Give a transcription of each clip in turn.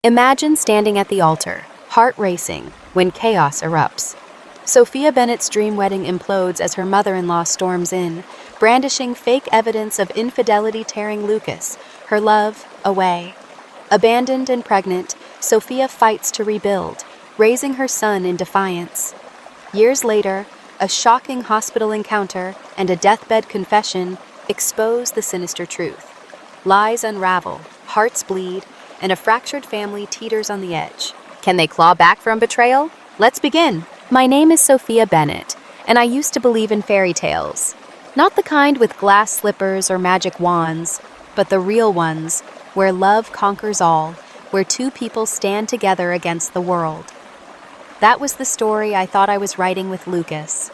Imagine standing at the altar, heart racing, when chaos erupts. Sophia Bennett's dream wedding implodes as her mother-in-law storms in, brandishing fake evidence of infidelity tearing Lucas, her love, away. Abandoned and pregnant, Sophia fights to rebuild, raising her son in defiance. Years later, a shocking hospital encounter and a deathbed confession expose the sinister truth. Lies unravel, hearts bleed, and a fractured family teeters on the edge. Can they claw back from betrayal? Let's begin. My name is Sophia Bennett, and I used to believe in fairy tales. Not the kind with glass slippers or magic wands, but the real ones, where love conquers all, where two people stand together against the world. That was the story I thought I was writing with Lucas.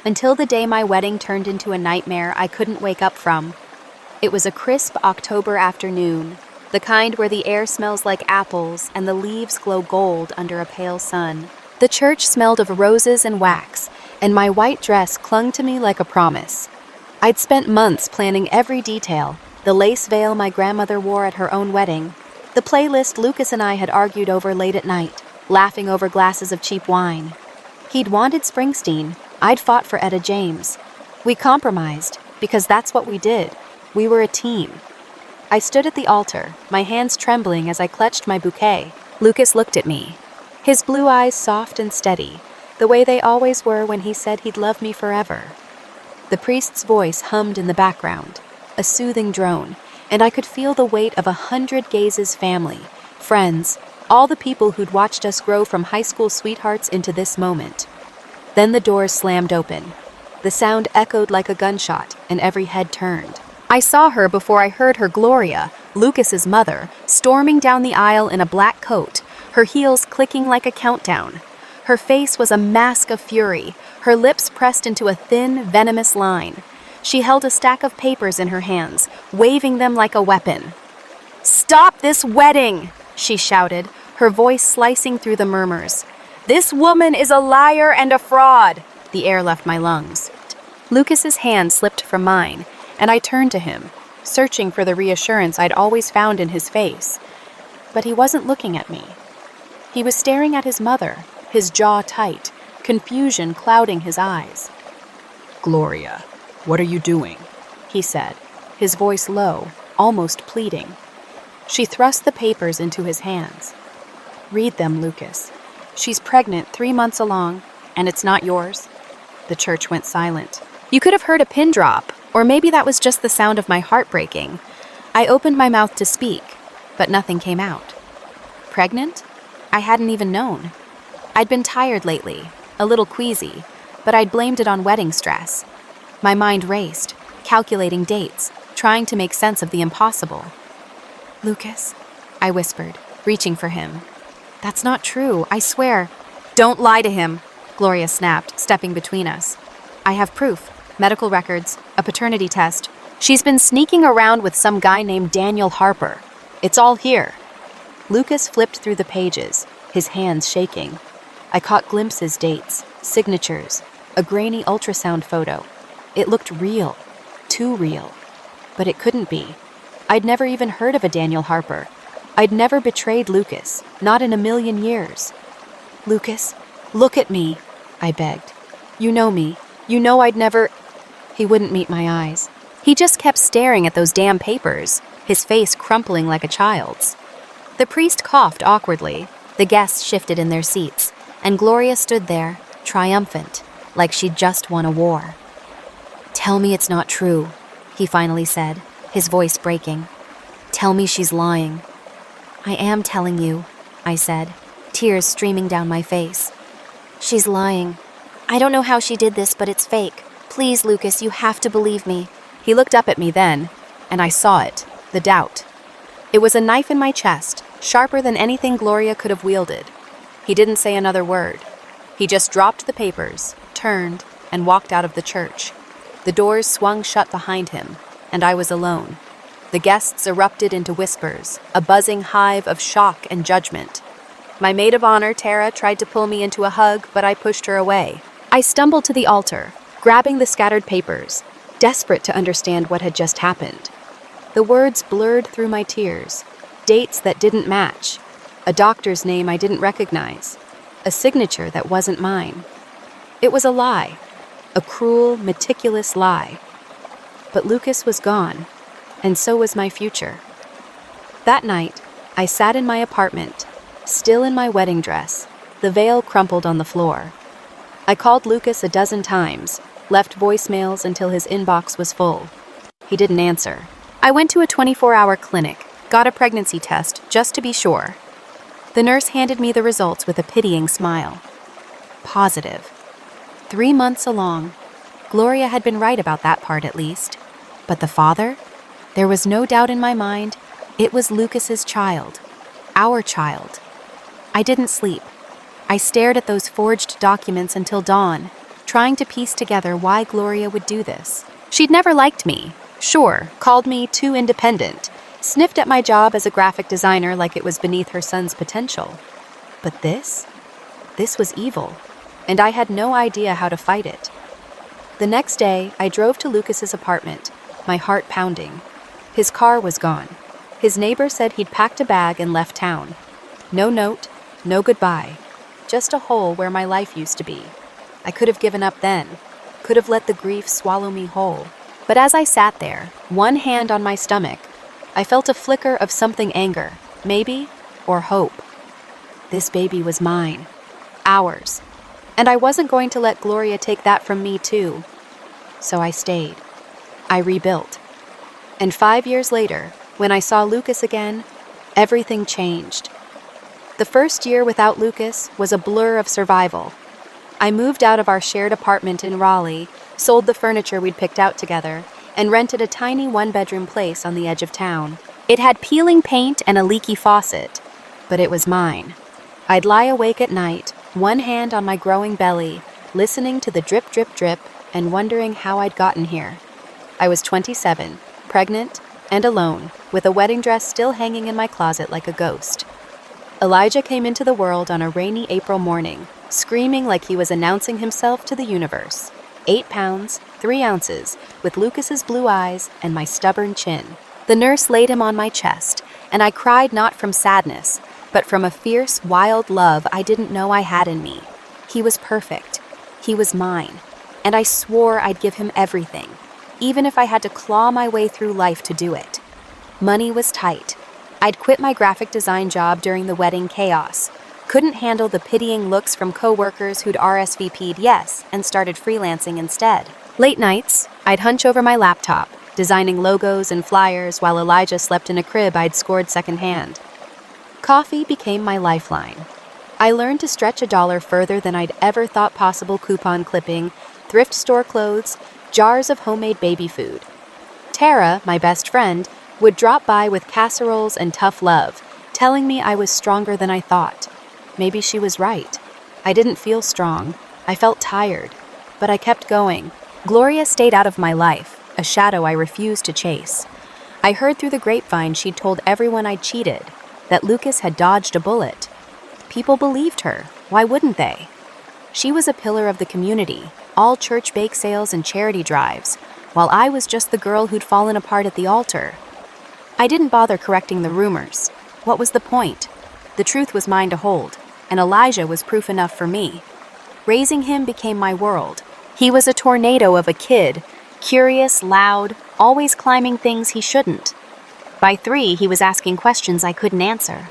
Until the day my wedding turned into a nightmare I couldn't wake up from. It was a crisp October afternoon, the kind where the air smells like apples and the leaves glow gold under a pale sun. The church smelled of roses and wax, and my white dress clung to me like a promise. I'd spent months planning every detail, the lace veil my grandmother wore at her own wedding, the playlist Lucas and I had argued over late at night, laughing over glasses of cheap wine. He'd wanted Springsteen, I'd fought for Etta James. We compromised, because that's what we did. We were a team. I stood at the altar, my hands trembling as I clutched my bouquet. Lucas looked at me, his blue eyes soft and steady, the way they always were when he said he'd love me forever. The priest's voice hummed in the background, a soothing drone, and I could feel the weight of 100 Gazes family, friends, all the people who'd watched us grow from high school sweethearts into this moment. Then the doors slammed open. The sound echoed like a gunshot, and every head turned. I saw her before I heard her, Gloria, Lucas's mother, storming down the aisle in a black coat, her heels clicking like a countdown. Her face was a mask of fury, her lips pressed into a thin, venomous line. She held a stack of papers in her hands, waving them like a weapon. "Stop this wedding!" she shouted, her voice slicing through the murmurs. "This woman is a liar and a fraud!" The air left my lungs. Lucas's hand slipped from mine, and I turned to him, searching for the reassurance I'd always found in his face. But he wasn't looking at me. He was staring at his mother, his jaw tight, confusion clouding his eyes. "Gloria, what are you doing?" he said, his voice low, almost pleading. She thrust the papers into his hands. "Read them, Lucas. She's pregnant 3 months along, and it's not yours." The church went silent. You could have heard a pin drop, or maybe that was just the sound of my heart breaking. I opened my mouth to speak, but nothing came out. Pregnant? I hadn't even known. I'd been tired lately, a little queasy, but I'd blamed it on wedding stress. My mind raced, calculating dates, trying to make sense of the impossible. "Lucas," I whispered, reaching for him. "That's not true, I swear." "Don't lie to him," Gloria snapped, stepping between us. "I have proof, medical records, a paternity test. She's been sneaking around with some guy named Daniel Harper. It's all here." Lucas flipped through the pages, his hands shaking. I caught glimpses, dates, signatures, a grainy ultrasound photo. It looked real, too real. But it couldn't be. I'd never even heard of a Daniel Harper. I'd never betrayed Lucas, not in a million years. "Lucas, look at me," I begged. "You know me. You know I'd never—" He wouldn't meet my eyes. He just kept staring at those damn papers, his face crumpling like a child's. The priest coughed awkwardly. The guests shifted in their seats, and Gloria stood there, triumphant, like she'd just won a war. "Tell me it's not true," he finally said, his voice breaking. "Tell me she's lying." "I am telling you," I said, tears streaming down my face. "She's lying. I don't know how she did this, but it's fake. Please, Lucas, you have to believe me." He looked up at me then, and I saw it, the doubt. It was a knife in my chest, sharper than anything Gloria could have wielded. He didn't say another word. He just dropped the papers, turned, and walked out of the church. The doors swung shut behind him, and I was alone. The guests erupted into whispers, a buzzing hive of shock and judgment. My maid of honor, Tara, tried to pull me into a hug, but I pushed her away. I stumbled to the altar, grabbing the scattered papers, desperate to understand what had just happened. The words blurred through my tears, dates that didn't match. a doctor's name I didn't recognize, a signature that wasn't mine. It was a lie, a cruel, meticulous lie. But Lucas was gone, and so was my future. That night, I sat in my apartment, still in my wedding dress, the veil crumpled on the floor. I called Lucas a dozen times, left voicemails until his inbox was full. He didn't answer. I went to a 24-hour clinic, got a pregnancy test just to be sure. The nurse handed me the results with a pitying smile. Positive. 3 months along. Gloria had been right about that part at least. But the father? There was no doubt in my mind. It was Lucas's child. Our child. I didn't sleep. I stared at those forged documents until dawn, trying to piece together why Gloria would do this. She'd never liked me. Sure, called me too independent, sniffed at my job as a graphic designer like it was beneath her son's potential. But this was evil, and I had no idea how to fight it. The next day, I drove to Lucas's apartment, my heart pounding. His car was gone. His neighbor said he'd packed a bag and left town. No note, no goodbye, just a hole where my life used to be. I could have given up then, could have let the grief swallow me whole. But as I sat there, one hand on my stomach, I felt a flicker of something anger, maybe, or hope. This baby was mine, ours, and I wasn't going to let Gloria take that from me too. So I stayed. I rebuilt. And 5 years later, when I saw Lucas again, everything changed. The first year without Lucas was a blur of survival. I moved out of our shared apartment in Raleigh, sold the furniture we'd picked out together, and rented a tiny one-bedroom place on the edge of town. It had peeling paint and a leaky faucet, but it was mine. I'd lie awake at night, one hand on my growing belly, listening to the drip, drip, drip, and wondering how I'd gotten here. I was 27, pregnant, and alone, with a wedding dress still hanging in my closet like a ghost. Elijah came into the world on a rainy April morning, screaming like he was announcing himself to the universe. 8 pounds, 3 ounces, with Lucas's blue eyes and my stubborn chin. The nurse laid him on my chest, and I cried not from sadness, but from a fierce, wild love I didn't know I had in me. He was perfect. He was mine. And I swore I'd give him everything, even if I had to claw my way through life to do it. Money was tight. I'd quit my graphic design job during the wedding chaos. Couldn't handle the pitying looks from coworkers who'd RSVP'd yes and started freelancing instead. Late nights, I'd hunch over my laptop, designing logos and flyers while Elijah slept in a crib I'd scored secondhand. Coffee became my lifeline. I learned to stretch $1 further than I'd ever thought possible. Coupon clipping, thrift store clothes, jars of homemade baby food. Tara, my best friend, would drop by with casseroles and tough love, telling me I was stronger than I thought. Maybe she was right. I didn't feel strong. I felt tired. But I kept going. Gloria stayed out of my life, a shadow I refused to chase. I heard through the grapevine she'd told everyone I'd cheated, that Lucas had dodged a bullet. People believed her. Why wouldn't they? She was a pillar of the community, all church bake sales and charity drives, while I was just the girl who'd fallen apart at the altar. I didn't bother correcting the rumors. What was the point? The truth was mine to hold, and Elijah was proof enough for me. Raising him became my world. He was a tornado of a kid, curious, loud, always climbing things he shouldn't. By 3, he was asking questions I couldn't answer.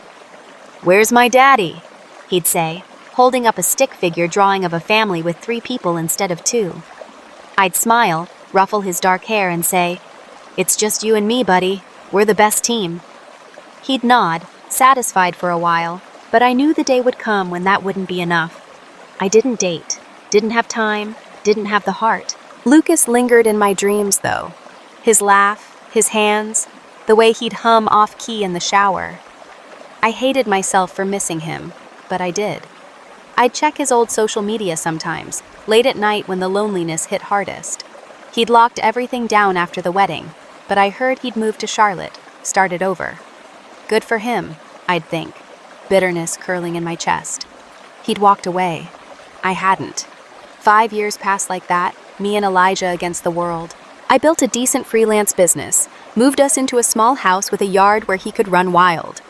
"Where's my daddy?" he'd say, holding up a stick figure drawing of a family with 3 people instead of 2. I'd smile, ruffle his dark hair, and say, "It's just you and me, buddy. We're the best team." He'd nod, satisfied for a while, but I knew the day would come when that wouldn't be enough. I didn't date, didn't have time, didn't have the heart. Lucas lingered in my dreams, though. His laugh, his hands, the way he'd hum off-key in the shower. I hated myself for missing him, but I did. I'd check his old social media sometimes, late at night when the loneliness hit hardest. He'd locked everything down after the wedding, but I heard he'd moved to Charlotte, started over. Good for him, I'd think, bitterness curling in my chest. He'd walked away. I hadn't. 5 years passed like that, me and Elijah against the world. I built a decent freelance business, moved us into a small house with a yard where he could run wild.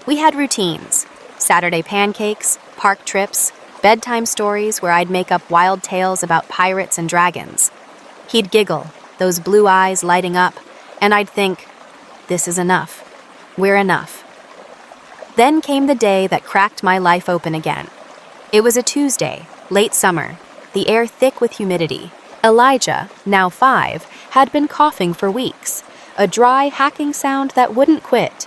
We had routines. Saturday pancakes, park trips, bedtime stories where I'd make up wild tales about pirates and dragons. He'd giggle, those blue eyes lighting up, and I'd think, this is enough. We're enough. Then came the day that cracked my life open again. It was a Tuesday, late summer, the air thick with humidity. Elijah, now 5, had been coughing for weeks, a dry, hacking sound that wouldn't quit.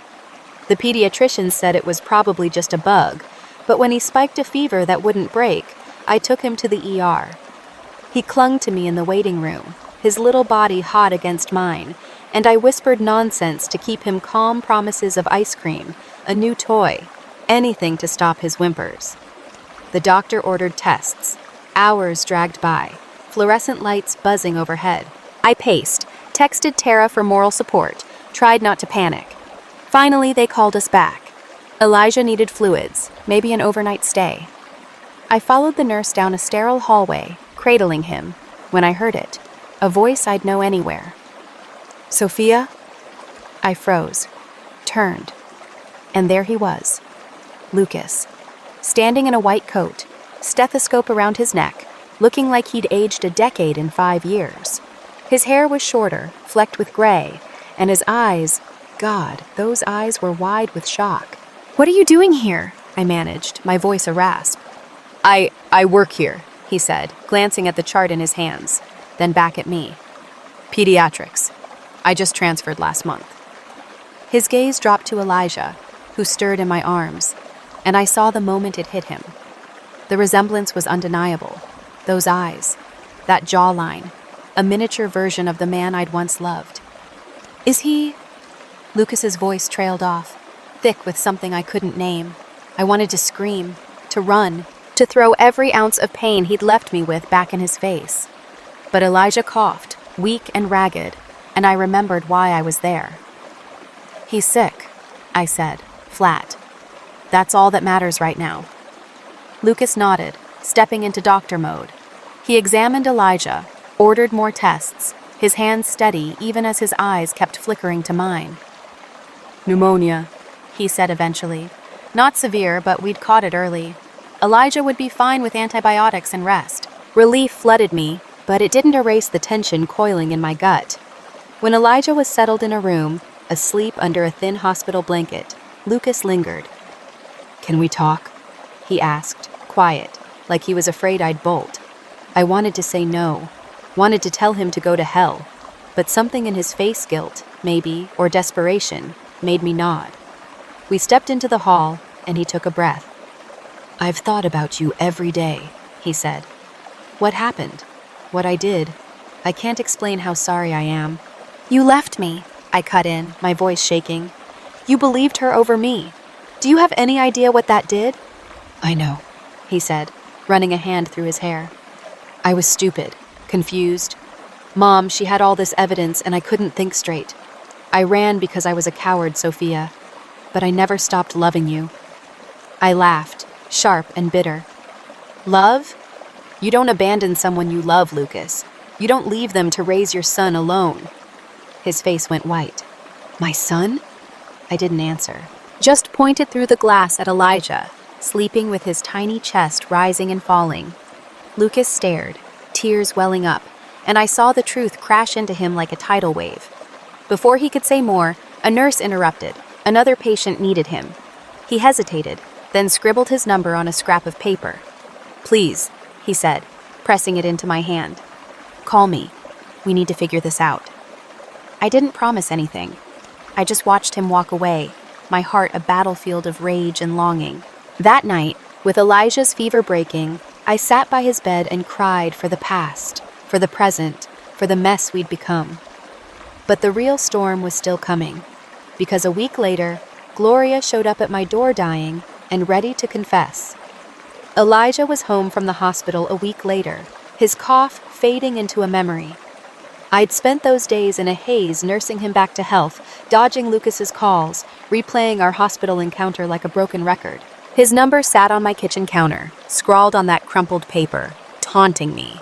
The pediatrician said it was probably just a bug, but when he spiked a fever that wouldn't break, I took him to the ER. He clung to me in the waiting room, his little body hot against mine, and I whispered nonsense to keep him calm, promises of ice cream, a new toy, anything to stop his whimpers. The doctor ordered tests. Hours dragged by, fluorescent lights buzzing overhead. I paced, texted Tara for moral support, tried not to panic. Finally, they called us back. Elijah needed fluids, maybe an overnight stay. I followed the nurse down a sterile hallway, cradling him, when I heard it, a voice I'd know anywhere. Sophia? I froze, turned, and there he was, Lucas, standing in a white coat, stethoscope around his neck, looking like he'd aged a decade in 5 years. His hair was shorter, flecked with gray, and his eyes, God, those eyes were wide with shock. "What are you doing here?" I managed, my voice a rasp. I work here," he said, glancing at the chart in his hands, then back at me. "Pediatrics. I just transferred last month." His gaze dropped to Elijah, who stirred in my arms, and I saw the moment it hit him. The resemblance was undeniable. Those eyes, that jawline, a miniature version of the man I'd once loved. "Is he?" Lucas's voice trailed off, thick with something I couldn't name. I wanted to scream, to run, to throw every ounce of pain he'd left me with back in his face. But Elijah coughed, weak and ragged, and I remembered why I was there. "He's sick," I said, flat. "That's all that matters right now." Lucas nodded, stepping into doctor mode. He examined Elijah, ordered more tests, his hands steady even as his eyes kept flickering to mine. "Pneumonia," he said eventually. "Not severe, but we'd caught it early. Elijah would be fine with antibiotics and rest." Relief flooded me, but it didn't erase the tension coiling in my gut. When Elijah was settled in a room, asleep under a thin hospital blanket, Lucas lingered. "Can we talk?" he asked, quiet, like he was afraid I'd bolt. I wanted to say no, wanted to tell him to go to hell, but something in his face, guilt, maybe, or desperation, made me nod. We stepped into the hall, and he took a breath. "I've thought about you every day," he said. "What happened? What I did? I can't explain how sorry I am." "You left me," I cut in, my voice shaking. "You believed her over me. Do you have any idea what that did?" "I know," he said, running a hand through his hair. "I was stupid, confused. Mom, she had all this evidence and I couldn't think straight. I ran because I was a coward, Sophia. But I never stopped loving you." I laughed, sharp and bitter. "Love? You don't abandon someone you love, Lucas. You don't leave them to raise your son alone." His face went white. "My son?" I didn't answer, just pointed through the glass at Elijah, sleeping with his tiny chest rising and falling. Lucas stared, tears welling up, and I saw the truth crash into him like a tidal wave. Before he could say more, a nurse interrupted. Another patient needed him. He hesitated, then scribbled his number on a scrap of paper. "Please," he said, pressing it into my hand. "Call me. We need to figure this out." I didn't promise anything. I just watched him walk away, my heart a battlefield of rage and longing. That night, with Elijah's fever breaking, I sat by his bed and cried for the past, for the present, for the mess we'd become. But the real storm was still coming, because a week later, Gloria showed up at my door dying and ready to confess. Elijah was home from the hospital a week later, his cough fading into a memory. I'd spent those days in a haze nursing him back to health, dodging Lucas's calls, replaying our hospital encounter like a broken record. His number sat on my kitchen counter, scrawled on that crumpled paper, taunting me.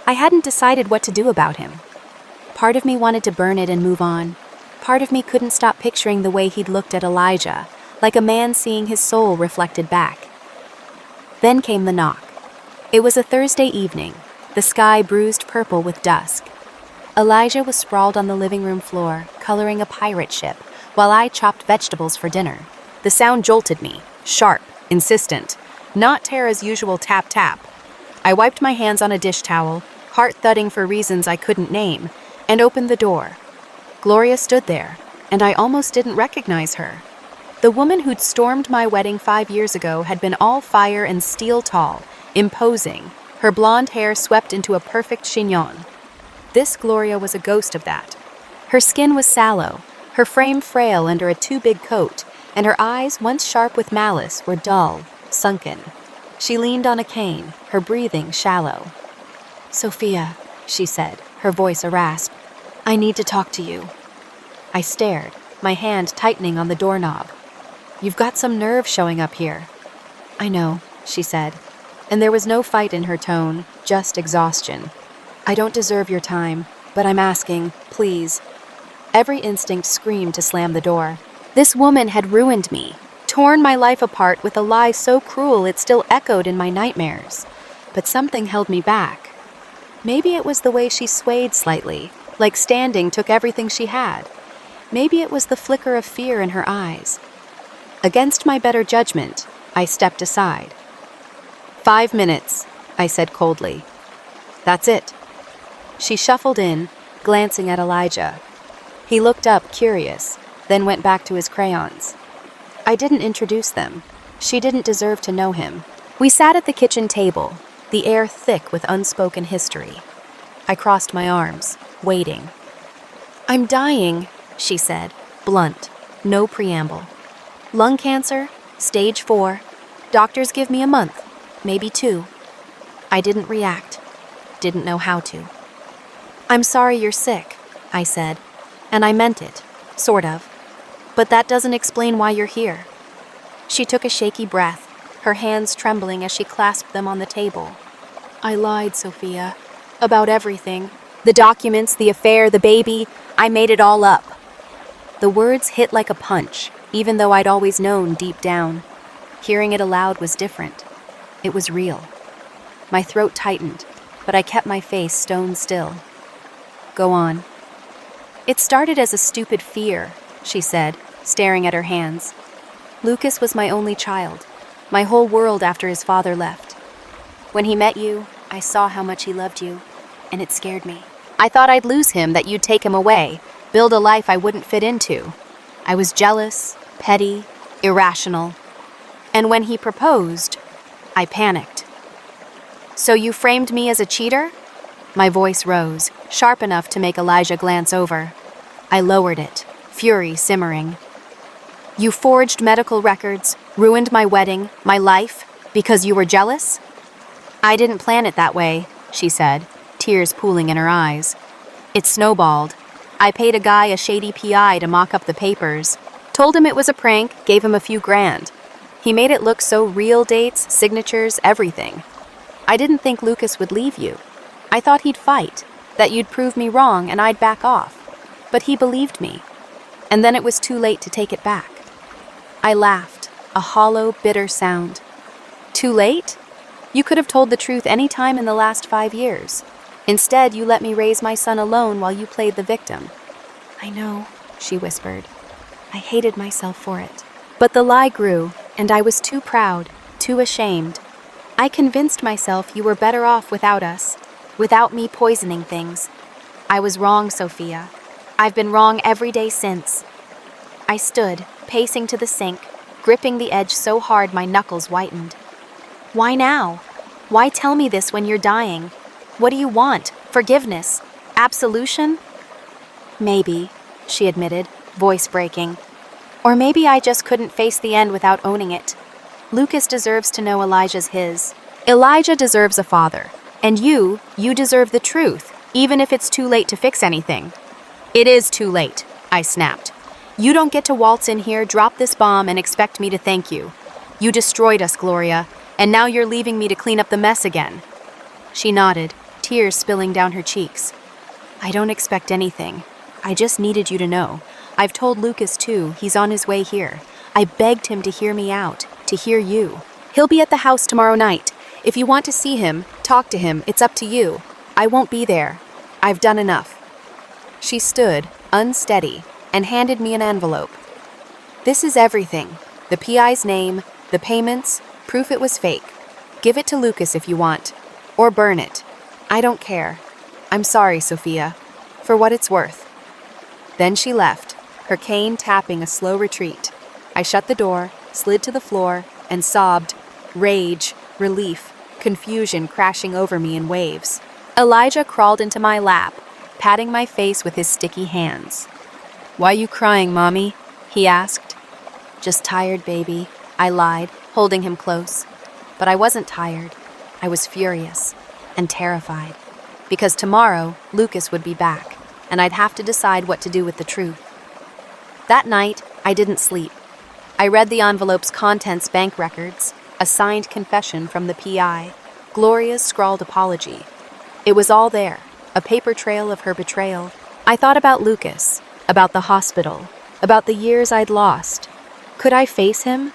I hadn't decided what to do about him. Part of me wanted to burn it and move on. Part of me couldn't stop picturing the way he'd looked at Elijah, like a man seeing his soul reflected back. Then came the knock. It was a Thursday evening, the sky bruised purple with dusk. Elijah was sprawled on the living room floor, coloring a pirate ship, while I chopped vegetables for dinner. The sound jolted me, sharp, insistent, not Tara's usual tap-tap. I wiped my hands on a dish towel, heart thudding for reasons I couldn't name, and opened the door. Gloria stood there, and I almost didn't recognize her. The woman who'd stormed my wedding 5 years ago had been all fire and steel tall, imposing, her blonde hair swept into a perfect chignon. This Gloria was a ghost of that. Her skin was sallow, her frame frail under a too-big coat, and her eyes, once sharp with malice, were dull, sunken. She leaned on a cane, her breathing shallow. "Sophia," she said, her voice a rasp, "I need to talk to you." I stared, my hand tightening on the doorknob. "You've got some nerve showing up here." "I know," she said, and there was no fight in her tone, just exhaustion. "I don't deserve your time, but I'm asking, please." Every instinct screamed to slam the door. This woman had ruined me, torn my life apart with a lie so cruel it still echoed in my nightmares. But something held me back. Maybe it was the way she swayed slightly, like standing took everything she had. Maybe it was the flicker of fear in her eyes. Against my better judgment, I stepped aside. 5 minutes, I said coldly. "That's it." She shuffled in, glancing at Elijah. He looked up, curious, then went back to his crayons. I didn't introduce them. She didn't deserve to know him. We sat at the kitchen table, the air thick with unspoken history. I crossed my arms, waiting. "I'm dying," she said, blunt, no preamble. "Lung cancer, stage 4. Doctors give me a month, maybe 2. I didn't react, didn't know how to. "I'm sorry you're sick," I said, and I meant it, sort of. "But that doesn't explain why you're here." She took a shaky breath, her hands trembling as she clasped them on the table. "I lied, Sophia, about everything. The documents, the affair, the baby, I made it all up." The words hit like a punch, even though I'd always known deep down. Hearing it aloud was different. It was real. My throat tightened, but I kept my face stone still. "Go on." "It started as a stupid fear," she said, staring at her hands. "Lucas was my only child, my whole world after his father left. When he met you, I saw how much he loved you, and it scared me. I thought I'd lose him, that you'd take him away, build a life I wouldn't fit into. I was jealous, petty, irrational. And when he proposed, I panicked." "So you framed me as a cheater?" My voice rose, sharp enough to make Elijah glance over. I lowered it, fury simmering. "You forged medical records, ruined my wedding, my life, because you were jealous?" "I didn't plan it that way," she said, tears pooling in her eyes. "It snowballed. I paid a guy a shady PI to mock up the papers. Told him it was a prank, gave him a few grand. He made it look so real, dates, signatures, everything. I didn't think Lucas would leave you. I thought he'd fight, that you'd prove me wrong and I'd back off. But he believed me. And then it was too late to take it back." I laughed, a hollow, bitter sound. "Too late? You could have told the truth any time in the last 5 years. Instead, you let me raise my son alone while you played the victim." "I know," she whispered. I hated myself for it. But the lie grew, and I was too proud, too ashamed. I convinced myself you were better off without us, without me poisoning things. I was wrong, Sophia. I've been wrong every day since. I stood, pacing to the sink, gripping the edge so hard my knuckles whitened. "Why now? Why tell me this when you're dying? What do you want? Forgiveness? Absolution?" "Maybe," she admitted, voice breaking. "Or maybe I just couldn't face the end without owning it. Lucas deserves to know Elijah's his. Elijah deserves a father. And you deserve the truth, even if it's too late to fix anything." "It is too late," I snapped. "You don't get to waltz in here, drop this bomb, and expect me to thank you. You destroyed us, Gloria, and now you're leaving me to clean up the mess again." She nodded, tears spilling down her cheeks. "I don't expect anything. I just needed you to know. I've told Lucas too, he's on his way here. I begged him to hear me out, to hear you. He'll be at the house tomorrow night. If you want to see him, talk to him, it's up to you. I won't be there. I've done enough. She stood, unsteady, and handed me an envelope. This is everything. The PI's name, the payments, proof it was fake. Give it to Lucas if you want. Or burn it. I don't care. I'm sorry, Sophia. For what it's worth. Then she left, her cane tapping a slow retreat. I shut the door, slid to the floor, and sobbed. Rage, relief, confusion crashing over me in waves. Elijah crawled into my lap, patting my face with his sticky hands. "Why you crying, Mommy?" he asked. "Just tired, baby," I lied, holding him close. But I wasn't tired. I was furious and terrified. Because tomorrow, Lucas would be back, and I'd have to decide what to do with the truth. That night, I didn't sleep. I read the envelope's contents, bank records, a signed confession from the PI, Gloria's scrawled apology. It was all there, a paper trail of her betrayal. I thought about Lucas, about the hospital, about the years I'd lost. Could I face him?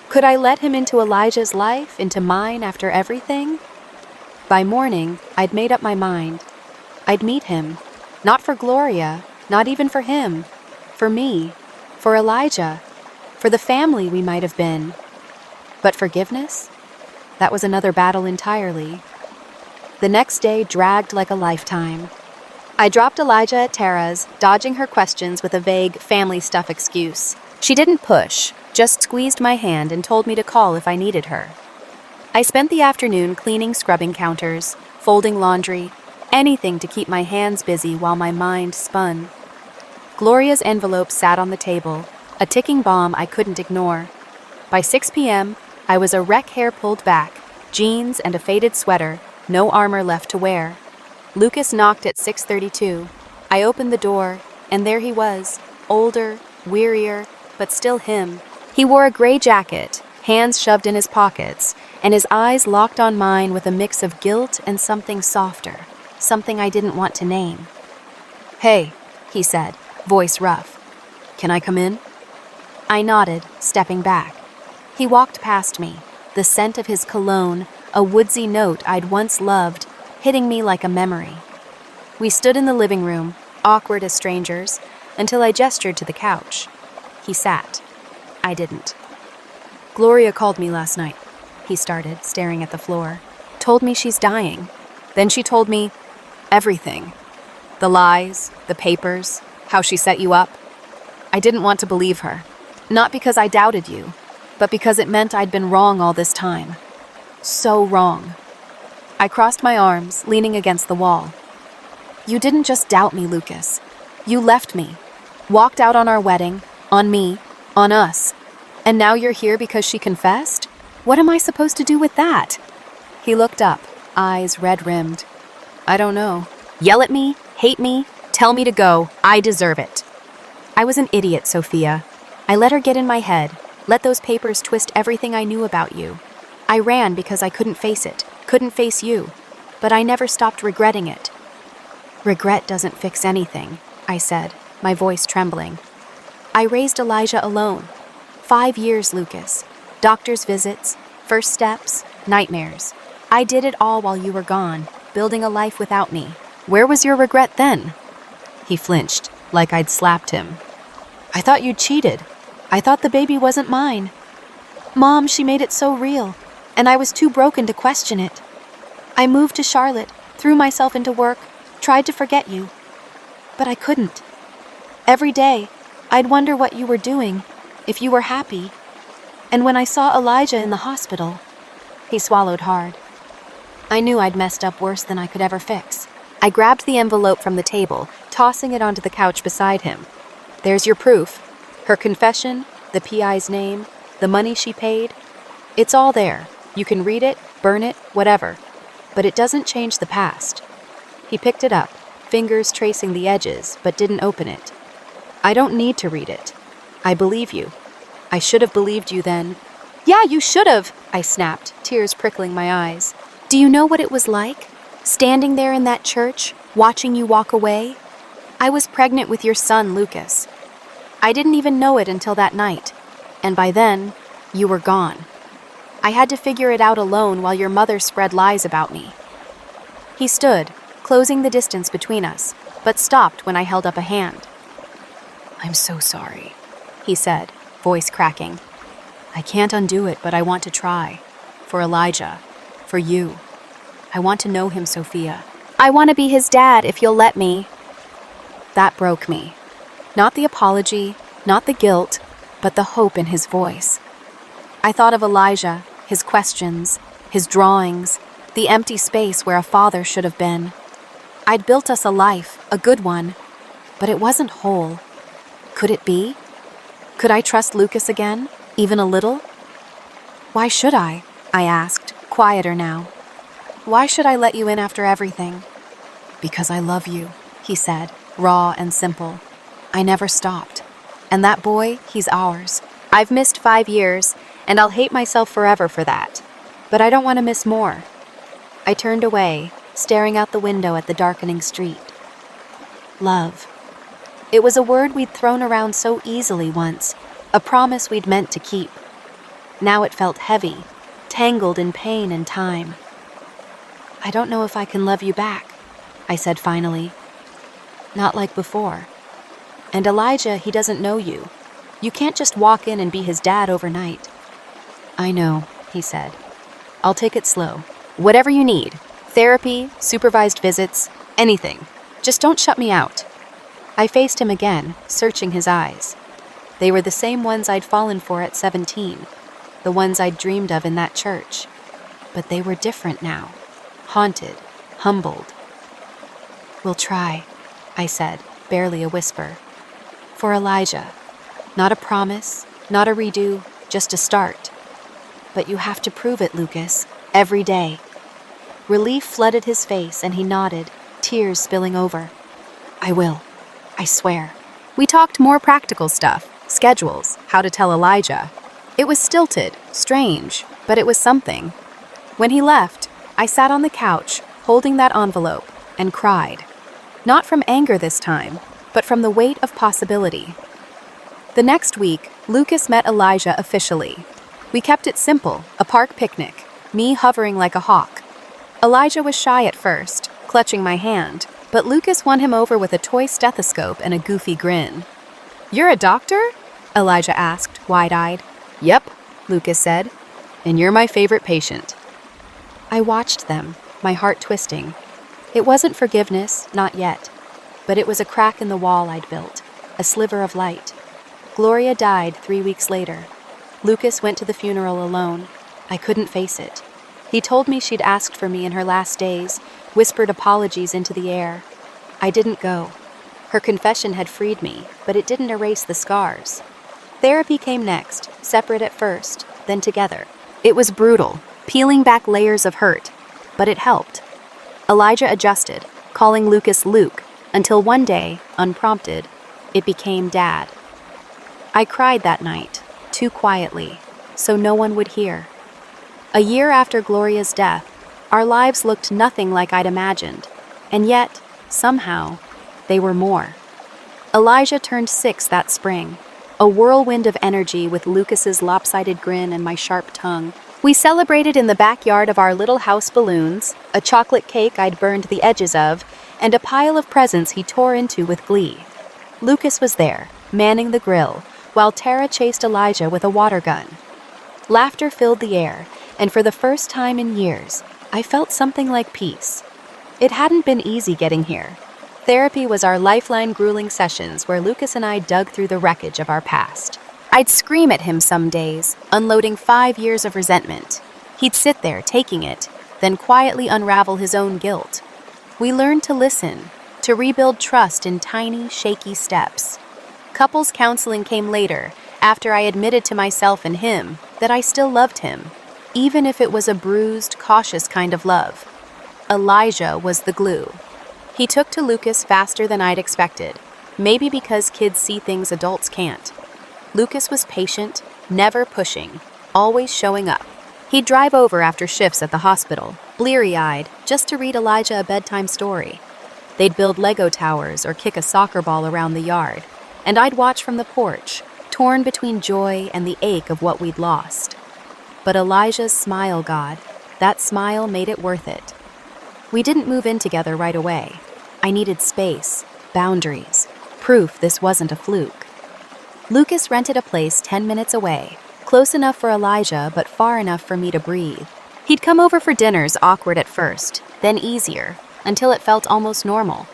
Could I let him into Elijah's life, into mine after everything? By morning, I'd made up my mind. I'd meet him. Not for Gloria, not even for him. For me. For Elijah. For the family we might have been. But forgiveness? That was another battle entirely. The next day dragged like a lifetime. I dropped Elijah at Tara's, dodging her questions with a vague family stuff excuse. She didn't push, just squeezed my hand and told me to call if I needed her. I spent the afternoon cleaning scrubbing counters, folding laundry, anything to keep my hands busy while my mind spun. Gloria's envelope sat on the table, a ticking bomb I couldn't ignore. By 6 p.m., I was a wreck hair pulled back, jeans and a faded sweater, no armor left to wear. Lucas knocked at 6:32. I opened the door, and there he was, older, wearier, but still him. He wore a gray jacket, hands shoved in his pockets, and his eyes locked on mine with a mix of guilt and something softer, something I didn't want to name. "Hey," he said, voice rough. "Can I come in?" I nodded, stepping back. He walked past me, the scent of his cologne, a woodsy note I'd once loved, hitting me like a memory. We stood in the living room, awkward as strangers, until I gestured to the couch. He sat. I didn't. "Gloria called me last night," he started, staring at the floor. "Told me she's dying. Then she told me everything. The lies, the papers, how she set you up. I didn't want to believe her. Not because I doubted you, but because it meant I'd been wrong all this time. So wrong." I crossed my arms, leaning against the wall. "You didn't just doubt me, Lucas. You left me, walked out on our wedding, on me, on us. And now you're here because she confessed? What am I supposed to do with that?" He looked up, eyes red-rimmed. "I don't know. Yell at me, hate me, tell me to go. I deserve it." I was an idiot, Sophia. I let her get in my head, let those papers twist everything I knew about you. I ran because I couldn't face it, couldn't face you, but I never stopped regretting it. "Regret doesn't fix anything," I said, my voice trembling. "I raised Elijah alone. 5 years, Lucas. Doctor's visits, first steps, nightmares. I did it all while you were gone, building a life without me. Where was your regret then?" He flinched, like I'd slapped him. "I thought you cheated. I thought the baby wasn't mine. Mom, she made it so real, and I was too broken to question it. I moved to Charlotte, threw myself into work, tried to forget you. But I couldn't. Every day, I'd wonder what you were doing, if you were happy. And when I saw Elijah in the hospital," he swallowed hard. I knew I'd messed up worse than I could ever fix. I grabbed the envelope from the table, tossing it onto the couch beside him. "There's your proof. Her confession, the PI's name, the money she paid. It's all there. You can read it, burn it, whatever. But it doesn't change the past." He picked it up, fingers tracing the edges, but didn't open it. "I don't need to read it. I believe you. I should have believed you then." "Yeah, you should have," I snapped, tears prickling my eyes. "Do you know what it was like? Standing there in that church, watching you walk away? I was pregnant with your son, Lucas. I didn't even know it until that night. And by then, you were gone. I had to figure it out alone while your mother spread lies about me." He stood, closing the distance between us, but stopped when I held up a hand. I'm so sorry. He said, voice cracking. I can't undo it, but I want to try. For Elijah. For you. I want to know him, Sophia. "I want to be his dad if you'll let me." That broke me. Not the apology, not the guilt, but the hope in his voice. I thought of Elijah, his questions, his drawings, the empty space where a father should have been. I'd built us a life, a good one, but it wasn't whole. Could it be? Could I trust Lucas again, even a little? "Why should I?" I asked, quieter now. "Why should I let you in after everything?" Because I love you, he said, raw and simple. I never stopped. And that boy, he's ours. I've missed 5 years, and I'll hate myself forever for that. But I don't want to miss more. I turned away, staring out the window at the darkening street. Love. It was a word we'd thrown around so easily once, a promise we'd meant to keep. Now it felt heavy, tangled in pain and time. "I don't know if I can love you back," I said finally. "Not like before. And Elijah, he doesn't know you. You can't just walk in and be his dad overnight." I know, he said. I'll take it slow. "Whatever you need. Therapy, supervised visits, anything. Just don't shut me out." I faced him again, searching his eyes. They were the same ones I'd fallen for at 17, the ones I'd dreamed of in that church. But they were different now, haunted, humbled. "We'll try," I said, barely a whisper. "For Elijah. Not a promise, not a redo, just a start. But you have to prove it, Lucas, every day." Relief flooded his face and he nodded, tears spilling over. "I will. I swear." We talked more practical stuff, schedules, how to tell Elijah. It was stilted, strange, but it was something. When he left, I sat on the couch, holding that envelope, and cried. Not from anger this time, but from the weight of possibility. The next week, Lucas met Elijah officially. We kept it simple, a park picnic, me hovering like a hawk. Elijah was shy at first, clutching my hand, but Lucas won him over with a toy stethoscope and a goofy grin. "You're a doctor?" Elijah asked, wide-eyed. "Yep," Lucas said, "and you're my favorite patient." I watched them, my heart twisting. It wasn't forgiveness, not yet, but it was a crack in the wall I'd built, a sliver of light. Gloria died 3 weeks later. Lucas went to the funeral alone. I couldn't face it. He told me she'd asked for me in her last days, whispered apologies into the air. I didn't go. Her confession had freed me, but it didn't erase the scars. Therapy came next, separate at first, then together. It was brutal, peeling back layers of hurt, but it helped. Elijah adjusted, calling Lucas Luke, until one day, unprompted, it became Dad. I cried that night, too quietly, so no one would hear. A year after Gloria's death, our lives looked nothing like I'd imagined, and yet, somehow, they were more. Elijah turned 6 that spring, a whirlwind of energy with Lucas's lopsided grin and my sharp tongue. We celebrated in the backyard of our little house balloons, a chocolate cake I'd burned the edges of, and a pile of presents he tore into with glee. Lucas was there, manning the grill, while Tara chased Elijah with a water gun. Laughter filled the air, and for the first time in years, I felt something like peace. It hadn't been easy getting here. Therapy was our lifeline grueling sessions where Lucas and I dug through the wreckage of our past. I'd scream at him some days, unloading 5 years of resentment. He'd sit there, taking it, then quietly unravel his own guilt. We learned to listen, to rebuild trust in tiny, shaky steps. Couples counseling came later, after I admitted to myself and him that I still loved him, even if it was a bruised, cautious kind of love. Elijah was the glue. He took to Lucas faster than I'd expected, maybe because kids see things adults can't. Lucas was patient, never pushing, always showing up. He'd drive over after shifts at the hospital, bleary-eyed, just to read Elijah a bedtime story. They'd build Lego towers or kick a soccer ball around the yard, and I'd watch from the porch, torn between joy and the ache of what we'd lost. But Elijah's smile, God, that smile made it worth it. We didn't move in together right away. I needed space, boundaries, proof this wasn't a fluke. Lucas rented a place 10 minutes away, close enough for Elijah but far enough for me to breathe. He'd come over for dinners, awkward at first, then easier, until it felt almost normal.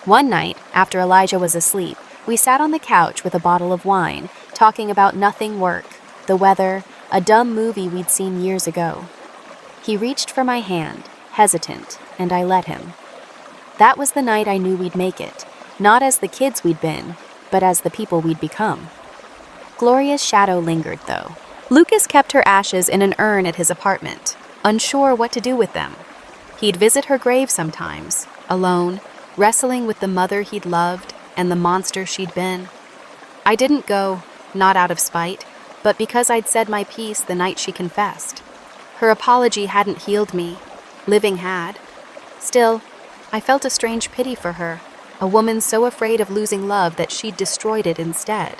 One night, after Elijah was asleep, we sat on the couch with a bottle of wine, talking about nothing, work, the weather, a dumb movie we'd seen years ago. He reached for my hand, hesitant, and I let him. That was the night I knew we'd make it, not as the kids we'd been, but as the people we'd become. Gloria's shadow lingered, though. Lucas kept her ashes in an urn at his apartment, unsure what to do with them. He'd visit her grave sometimes, alone, wrestling with the mother he'd loved and the monster she'd been. I didn't go, not out of spite, but because I'd said my piece the night she confessed. Her apology hadn't healed me. Living had. Still, I felt a strange pity for her, a woman so afraid of losing love that she'd destroyed it instead.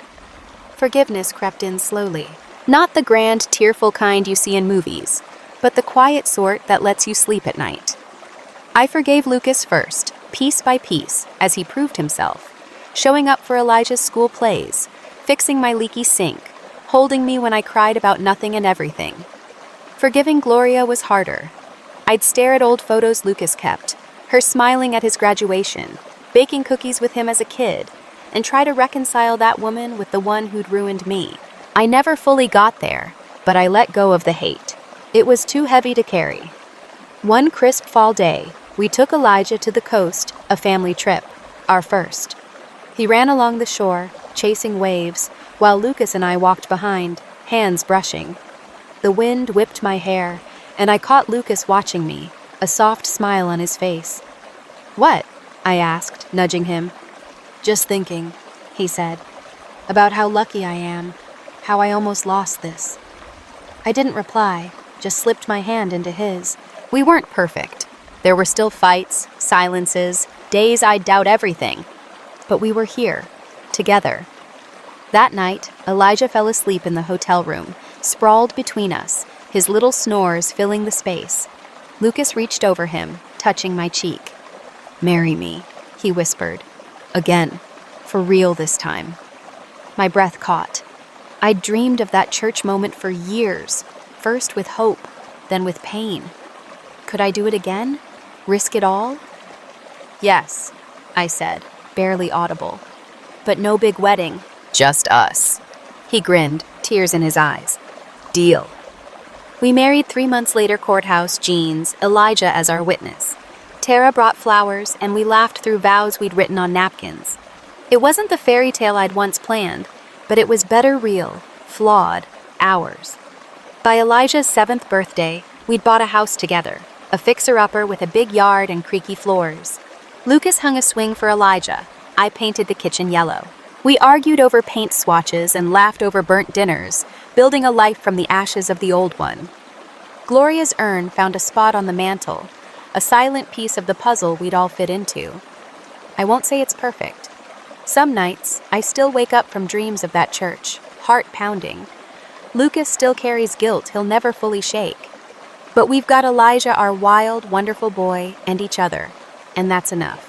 Forgiveness crept in slowly. Not the grand, tearful kind you see in movies, but the quiet sort that lets you sleep at night. I forgave Lucas first, piece by piece, as he proved himself, showing up for Elijah's school plays, fixing my leaky sink, holding me when I cried about nothing and everything. Forgiving Gloria was harder. I'd stare at old photos Lucas kept, her smiling at his graduation, baking cookies with him as a kid, and try to reconcile that woman with the one who'd ruined me. I never fully got there, but I let go of the hate. It was too heavy to carry. One crisp fall day, we took Elijah to the coast, a family trip, our first. He ran along the shore, chasing waves, while Lucas and I walked behind, hands brushing. The wind whipped my hair, and I caught Lucas watching me, a soft smile on his face. "What?" I asked, nudging him. "Just thinking," he said, "about how lucky I am, how I almost lost this." I didn't reply, just slipped my hand into his. We weren't perfect. There were still fights, silences, days I'd doubt everything. But we were here, together. That night, Elijah fell asleep in the hotel room, sprawled between us, his little snores filling the space. Lucas reached over him, touching my cheek. "Marry me," he whispered. Again, for real this time. My breath caught. I'd dreamed of that church moment for years, first with hope, then with pain. Could I do it again? Risk it all? "Yes," I said, barely audible. "But no big wedding, just us." He grinned, tears in his eyes. "Deal." We married 3 months later, courthouse, jeans, Elijah as our witness. Tara brought flowers, and we laughed through vows we'd written on napkins. It wasn't the fairy tale I'd once planned, but it was better real, flawed, ours. By Elijah's 7th birthday, we'd bought a house together, a fixer-upper with a big yard and creaky floors. Lucas hung a swing for Elijah. I painted the kitchen yellow. We argued over paint swatches and laughed over burnt dinners, building a life from the ashes of the old one. Gloria's urn found a spot on the mantel, a silent piece of the puzzle we'd all fit into. I won't say it's perfect. Some nights, I still wake up from dreams of that church, heart pounding. Lucas still carries guilt he'll never fully shake. But we've got Elijah, our wild, wonderful boy, and each other, and that's enough.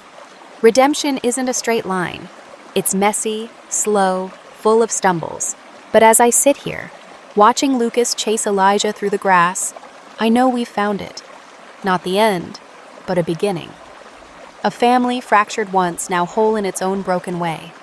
Redemption isn't a straight line. It's messy, slow, full of stumbles. But as I sit here, watching Lucas chase Elijah through the grass, I know we've found it. Not the end, but a beginning. A family fractured once, now whole in its own broken way.